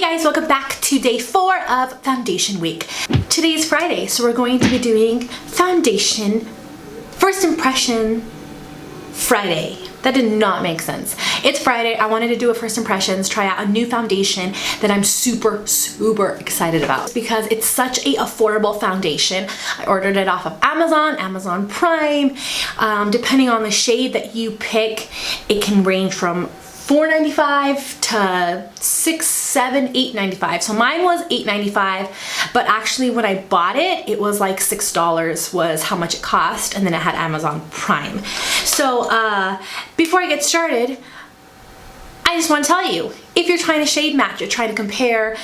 Guys, welcome back to day 4 of foundation week. Today is Friday, so we're going to be doing foundation first impression Friday. That did not make sense. It's Friday. I wanted to do a first impressions, try out a new foundation that I'm super excited about because it's such a affordable foundation. I ordered it off of Amazon Prime. Depending on the shade that you pick, it can range from $4.95 to $6, $7, $8.95. So mine was $8.95, but actually when I bought it, it was like $6 was how much it cost, and then it had Amazon Prime. So before I get started, I just want to tell you, if you're trying to shade match, you're trying to compare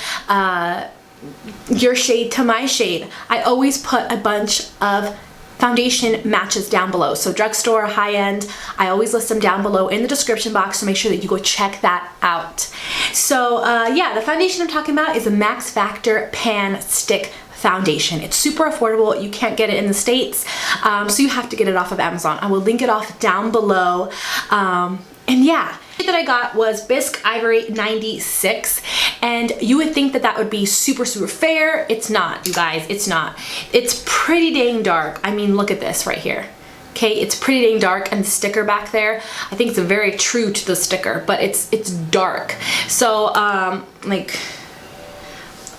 your shade to my shade, I always put a bunch of foundation matches down below. So drugstore, high-end, I always list them down below in the description box, so make sure that you go check that out. So yeah, the foundation I'm talking about is a Max Factor Pan Stick foundation. It's super affordable. You can't get it in the States, so you have to get it off of Amazon. I will link it off down below. And yeah, that I got was Bisque Ivory 96, and you would think that that would be super fair. It's not, you guys, it's not. It's pretty dang dark. I mean, look at this right here. Okay, it's pretty dang dark, and the sticker back there, I think it's very true to the sticker, but it's dark. So like,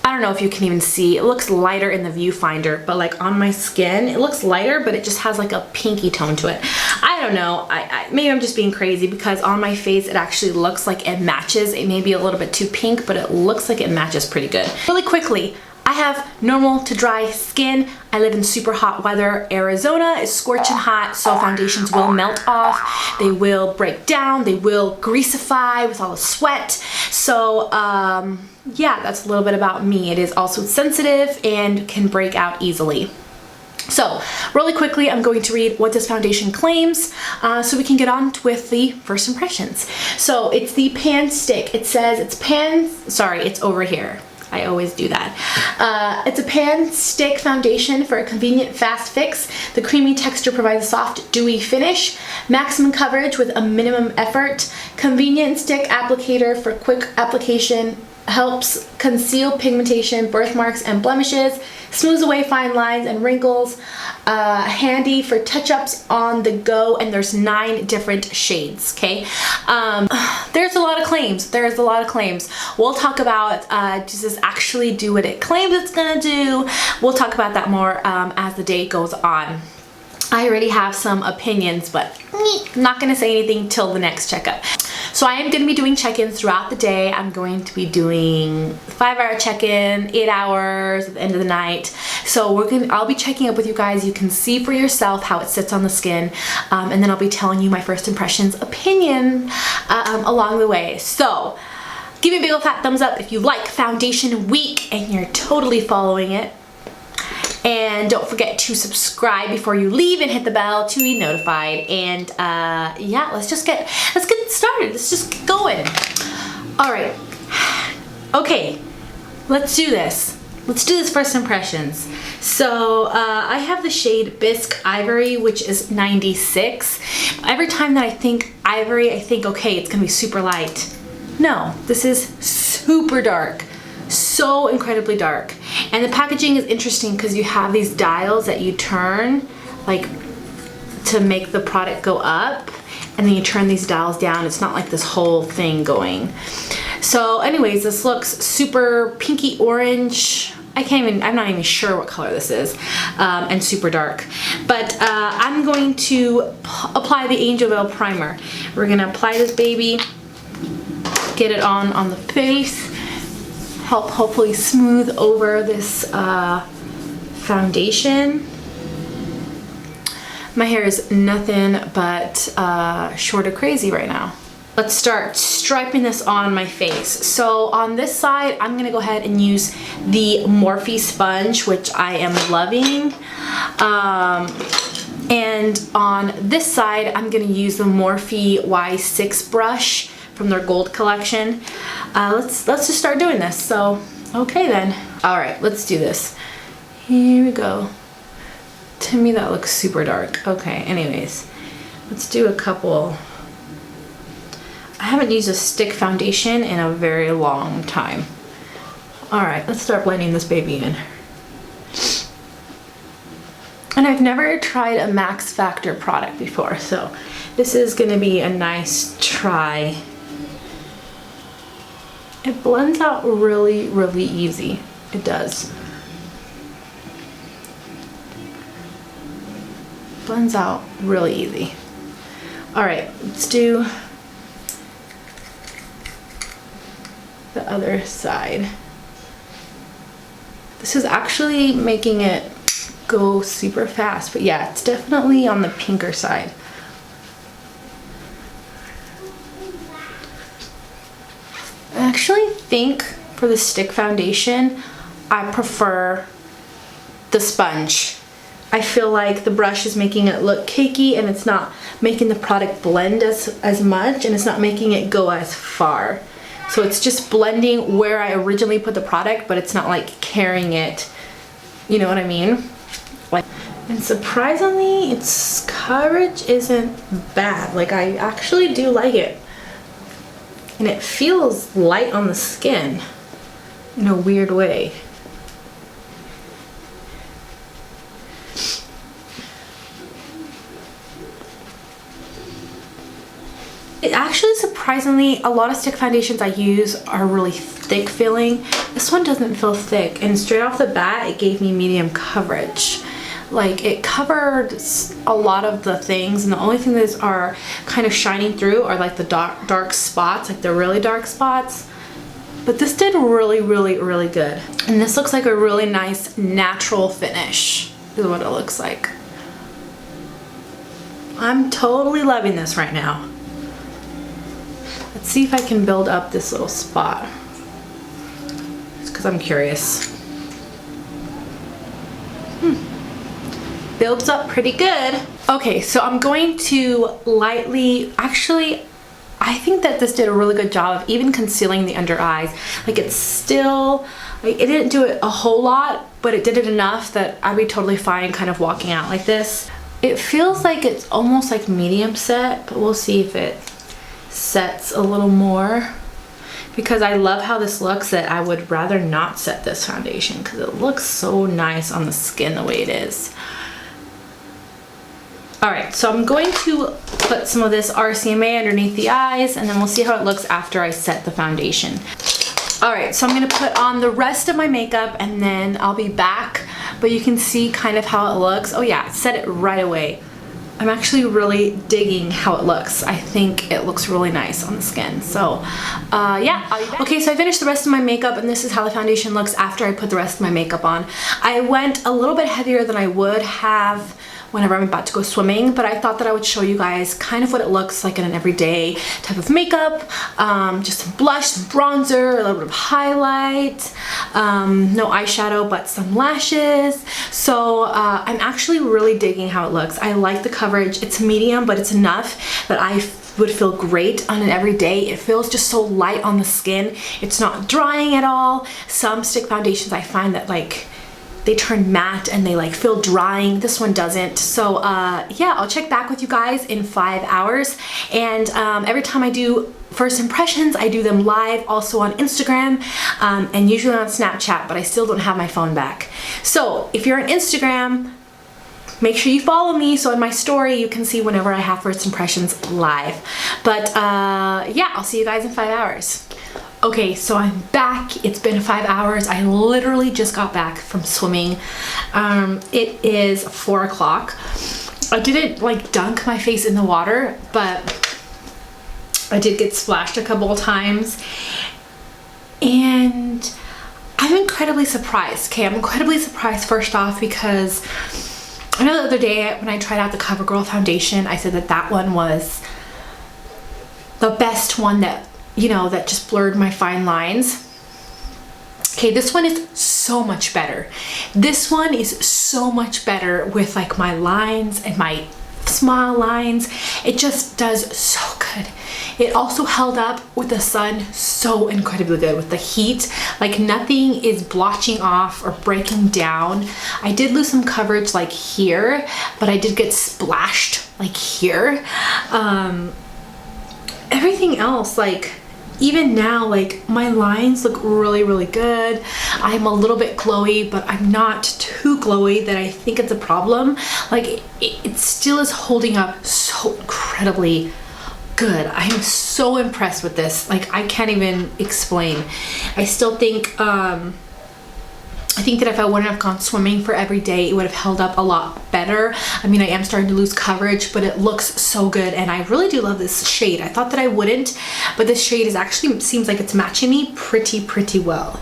I don't know if you can even see, it looks lighter in the viewfinder, but like on my skin, it looks lighter, but it just has like a pinky tone to it. I don't know, maybe I'm just being crazy because on my face, it actually looks like it matches. It may be a little bit too pink, but it looks like it matches pretty good. Really quickly, I have normal to dry skin. I live in super hot weather. Arizona is scorching hot, so foundations will melt off. They will break down. They will greasify with all the sweat. So yeah, that's a little bit about me. It is also sensitive and can break out easily. So really quickly, I'm going to read what this foundation claims so we can get on with the first impressions. So it's the Pan Stick. It says it's it's over here. I always do that. It's a pan stick foundation for a convenient fast fix. The creamy texture provides a soft, dewy finish. Maximum coverage with a minimum effort. Convenient stick applicator for quick application. Helps conceal pigmentation, birthmarks, and blemishes. Smooths away fine lines and wrinkles. Handy for touch-ups on the go, and there's 9 different shades, okay? There's a lot of claims. There's a lot of claims. We'll talk about does this actually do what it claims it's gonna do? We'll talk about that more as the day goes on. I already have some opinions, but I'm not gonna say anything till the next checkup. So I am gonna be doing check-ins throughout the day. I'm going to be doing 5-hour check-in, 8 hours at the end of the night. So I'll be checking up with you guys. You can see for yourself how it sits on the skin, and then I'll be telling you my first impressions opinion along the way. So give me a big old fat thumbs up if you like Foundation Week and you're totally following it. And don't forget to subscribe before you leave and hit the bell to be notified. And yeah, let's get started. Let's just get going. All right. Okay, let's do this. Let's do this first impressions. So I have the shade Bisque Ivory, which is 96. Every time that I think ivory, I think, okay, it's gonna be super light. No, this is super dark. So incredibly dark. And the packaging is interesting because you have these dials that you turn like to make the product go up, and then you turn these dials down. It's not like this whole thing going. So anyways, this looks super pinky orange. I'm not even sure what color this is, and super dark. But I'm going to apply the Angel Veil primer. We're gonna apply this baby, get it on the face, help hopefully smooth over this foundation. My hair is nothing but short of crazy right now. Let's start striping this on my face. So on this side, I'm gonna go ahead and use the Morphe sponge, which I am loving. And on this side, I'm gonna use the Morphe Y6 brush from their gold collection. Let's just start doing this. So, okay then. All right, let's do this. Here we go. To me, that looks super dark. Okay, anyways, let's do a couple. I haven't used a stick foundation in a very long time. All right, let's start blending this baby in. And I've never tried a Max Factor product before, so this is gonna be a nice try. It blends out really, really easy. It does. Blends out really easy. All right, let's do the other side. This is actually making it go super fast, but yeah, it's definitely on the pinker side. I actually think for the stick foundation, I prefer the sponge. I feel like the brush is making it look cakey and it's not making the product blend as much, and it's not making it go as far. So it's just blending where I originally put the product, but it's not like carrying it, you know what I mean? Like, and surprisingly, its coverage isn't bad. Like, I actually do like it. And it feels light on the skin in a weird way. It actually, surprisingly, a lot of stick foundations I use are really thick feeling. This one doesn't feel thick, and straight off the bat, it gave me medium coverage. Like, it covered a lot of the things, and the only thing that are kind of shining through are like the dark spots, like the really dark spots. But this did really, really, really good. And this looks like a really nice natural finish, is what it looks like. I'm totally loving this right now. Let's see if I can build up this little spot. Just because I'm curious. Builds up pretty good. Okay, so I'm going to lightly, actually, I think that this did a really good job of even concealing the under eyes. Like, it's still, like, it didn't do it a whole lot, but it did it enough that I'd be totally fine kind of walking out like this. It feels like it's almost like medium set, but we'll see if it sets a little more, because I love how this looks that I would rather not set this foundation because it looks so nice on the skin the way it is. All right, so I'm going to put some of this RCMA underneath the eyes, and then we'll see how it looks after I set the foundation. All right, so I'm gonna put on the rest of my makeup and then I'll be back, but you can see kind of how it looks. Oh yeah, set it right away. I'm actually really digging how it looks. I think it looks really nice on the skin. So yeah, I'll be back. Okay, so I finished the rest of my makeup, and this is how the foundation looks after I put the rest of my makeup on. I went a little bit heavier than I would have whenever I'm about to go swimming, but I thought that I would show you guys kind of what it looks like in an everyday type of makeup. Just some blush, some bronzer, a little bit of highlight, no eyeshadow, but some lashes. So I'm actually really digging how it looks. I like the coverage. It's medium, but it's enough that I would feel great on an everyday. It feels just so light on the skin. It's not drying at all. Some stick foundations I find that like they turn matte and they like feel drying. This one doesn't. So yeah, I'll check back with you guys in 5 hours. And every time I do first impressions, I do them live also on Instagram and usually on Snapchat, but I still don't have my phone back. So if you're on Instagram, make sure you follow me so in my story you can see whenever I have first impressions live. But yeah, I'll see you guys in 5 hours. Okay, so I'm back. It's been 5 hours. I literally just got back from swimming. It is 4 o'clock. I didn't like dunk my face in the water, but I did get splashed a couple of times. And I'm incredibly surprised. Okay, I'm incredibly surprised first off because I know the other day when I tried out the Covergirl foundation, I said that that one was the best one that, you know, that just blurred my fine lines. Okay, this one is so much better. This one is so much better with like my lines and my smile lines. It just does so good. It also held up with the sun so incredibly good with the heat. Like nothing is blotching off or breaking down. I did lose some coverage like here, but I did get splashed like here. Everything else, like even now, like, my lines look really, really good. I'm a little bit glowy, but I'm not too glowy that I think it's a problem. Like, it still is holding up so incredibly good. I'm so impressed with this. Like, I can't even explain. I still think, I think that if I wouldn't have gone swimming for every day, it would have held up a lot better. I mean, I am starting to lose coverage, but it looks so good, and I really do love this shade. I thought that I wouldn't, but this shade is actually, seems like it's matching me pretty well,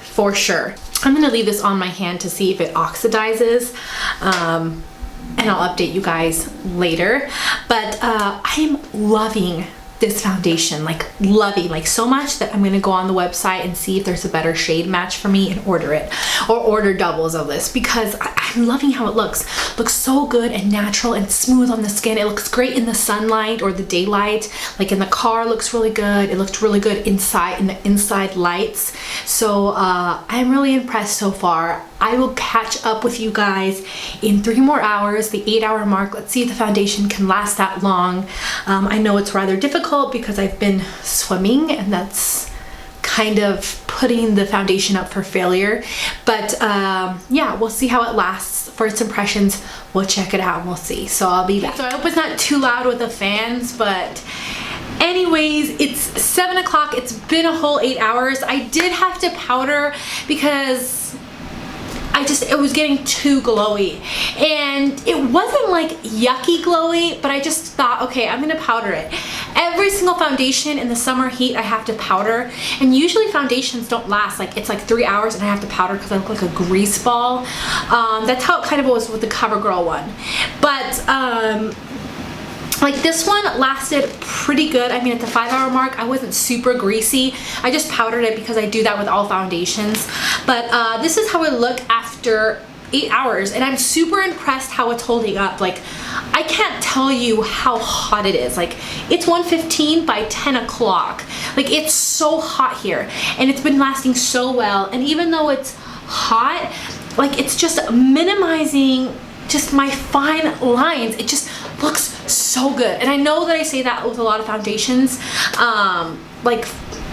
for sure. I'm gonna leave this on my hand to see if it oxidizes, and I'll update you guys later. But I'm loving this foundation, like loving, like so much that I'm gonna go on the website and see if there's a better shade match for me and order it, or order doubles of this, because I'm loving how it looks. Looks so good and natural and smooth on the skin. It looks great in the sunlight or the daylight. Like in the car, looks really good. It looked really good inside, in the inside lights. So I'm really impressed so far. I will catch up with you guys in 3 more hours, the 8-hour mark. Let's see if the foundation can last that long. I know it's rather difficult because I've been swimming, and that's kind of putting the foundation up for failure. But yeah, we'll see how it lasts. First impressions, we'll check it out and we'll see. So I'll be back. So I hope it's not too loud with the fans, but anyways, it's 7 o'clock. It's been a whole 8 hours. I did have to powder because it was getting too glowy, and it wasn't like yucky glowy, but I just thought, okay, I'm gonna powder it. Every single foundation in the summer heat I have to powder, and usually foundations don't last, like it's like 3 hours and I have to powder because I look like a grease ball. That's how it kind of was with the Covergirl one. But like this one lasted pretty good. I mean, at the 5-hour mark, I wasn't super greasy. I just powdered it because I do that with all foundations. But this is how it looked after 8 hours, and I'm super impressed how it's holding up. Like, I can't tell you how hot it is. Like, it's 1:15 by 10 o'clock. Like, it's so hot here, and it's been lasting so well. And even though it's hot, like, it's just minimizing just my fine lines. It just looks so good. And I know that I say that with a lot of foundations. Like,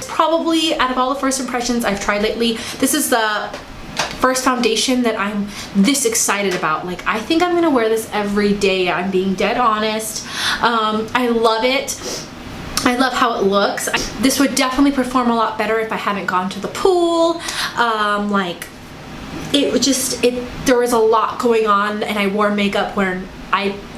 probably out of all the first impressions I've tried lately, this is the first foundation that I'm this excited about. Like, I think I'm gonna wear this every day. I'm being dead honest. I love it. I love how it looks. This would definitely perform a lot better if I hadn't gone to the pool. Like, there was a lot going on, and I wore makeup when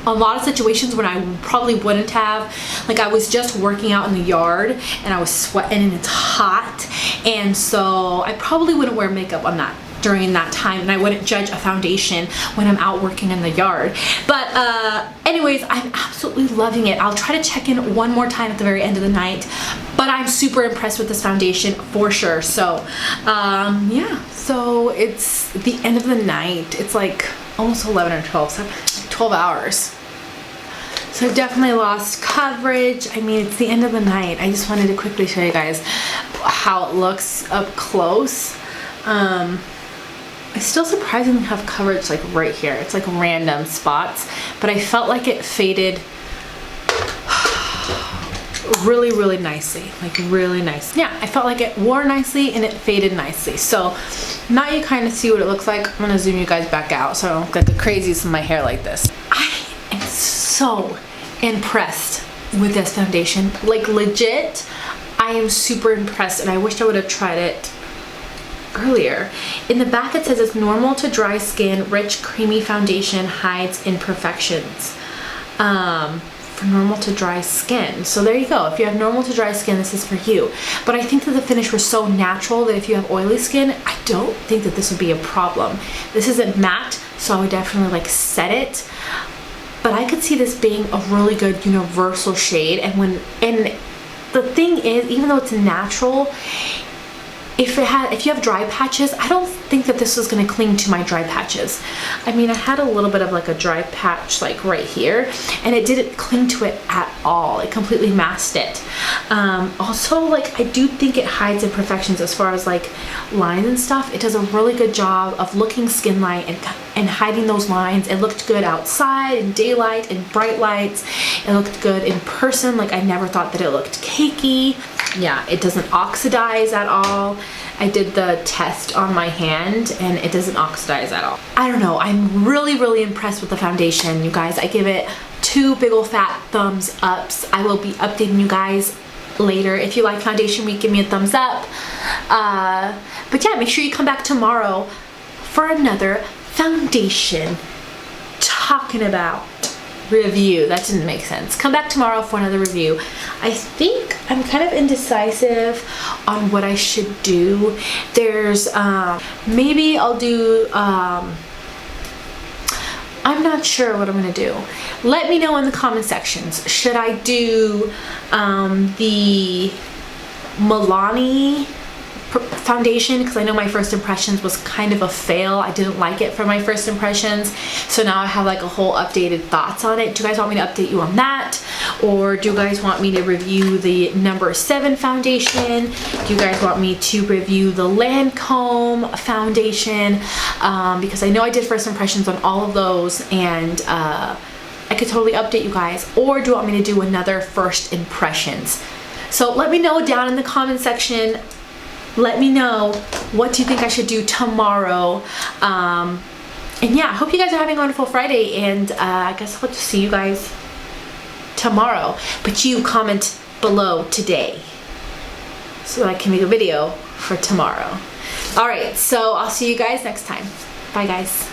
a lot of situations when I probably wouldn't have. Like, I was just working out in the yard and I was sweating and it's hot, and so I probably wouldn't wear makeup on that during that time, and I wouldn't judge a foundation when I'm out working in the yard. But anyways, I'm absolutely loving it. I'll try to check in one more time at the very end of the night, but I'm super impressed with this foundation for sure. So yeah, so it's the end of the night. It's like almost 11 or 12, so 12 hours. So I've definitely lost coverage. I mean, it's the end of the night. I just wanted to quickly show you guys how it looks up close. I still surprisingly have coverage like right here. It's like random spots, but I felt like it faded really nicely, like really nice. Yeah, I felt like it wore nicely and it faded nicely. So now you kind of see what it looks like. I'm gonna zoom you guys back out so I don't get the crazies in my hair like this. I am so impressed with this foundation. Like, legit, I am super impressed, and I wish I would have tried it earlier. In the back it says it's normal to dry skin, rich creamy foundation hides imperfections. For normal to dry skin. So there you go. If you have normal to dry skin, this is for you. But I think that the finish was so natural that if you have oily skin, I don't think that this would be a problem. This isn't matte, so I would definitely like set it. But I could see this being a really good universal shade. And the thing is, even though it's natural, if you have dry patches, I don't think that this is going to cling to my dry patches. I mean, I had a little bit of like a dry patch like right here, and it didn't cling to it at all. It completely masked it. Also, like, I do think it hides imperfections as far as like lines and stuff. It does a really good job of looking skin light and hiding those lines. It looked good outside in daylight and bright lights. It looked good in person. Like, I never thought that it looked cakey. Yeah, it doesn't oxidize at all. I did the test on my hand and it doesn't oxidize at all. I don't know, I'm really impressed with the foundation, you guys. I give it 2 big ol' fat thumbs ups. I will be updating you guys later. If you like foundation week, give me a thumbs up. But yeah, make sure you come back tomorrow for another foundation talking about review. That didn't make sense. Come back tomorrow for another review. I think I'm kind of indecisive on what I should do. There's maybe I'll do I'm not sure what I'm gonna do. Let me know in the comment sections. Should I do the Milani foundation, because I know my first impressions was kind of a fail. I didn't like it for my first impressions, so now I have like a whole updated thoughts on it. Do you guys want me to update you on that, or do you guys want me to review the number 7 foundation? Do you guys want me to review the Lancome foundation? Because I know I did first impressions on all of those, and I could totally update you guys. Or do you want me to do another first impressions? So let me know down in the comment section. Let me know, what do you think I should do tomorrow? And yeah, I hope you guys are having a wonderful Friday, and I guess I'll just see you guys tomorrow. But you comment below today so that I can make a video for tomorrow. All right, so I'll see you guys next time. Bye guys.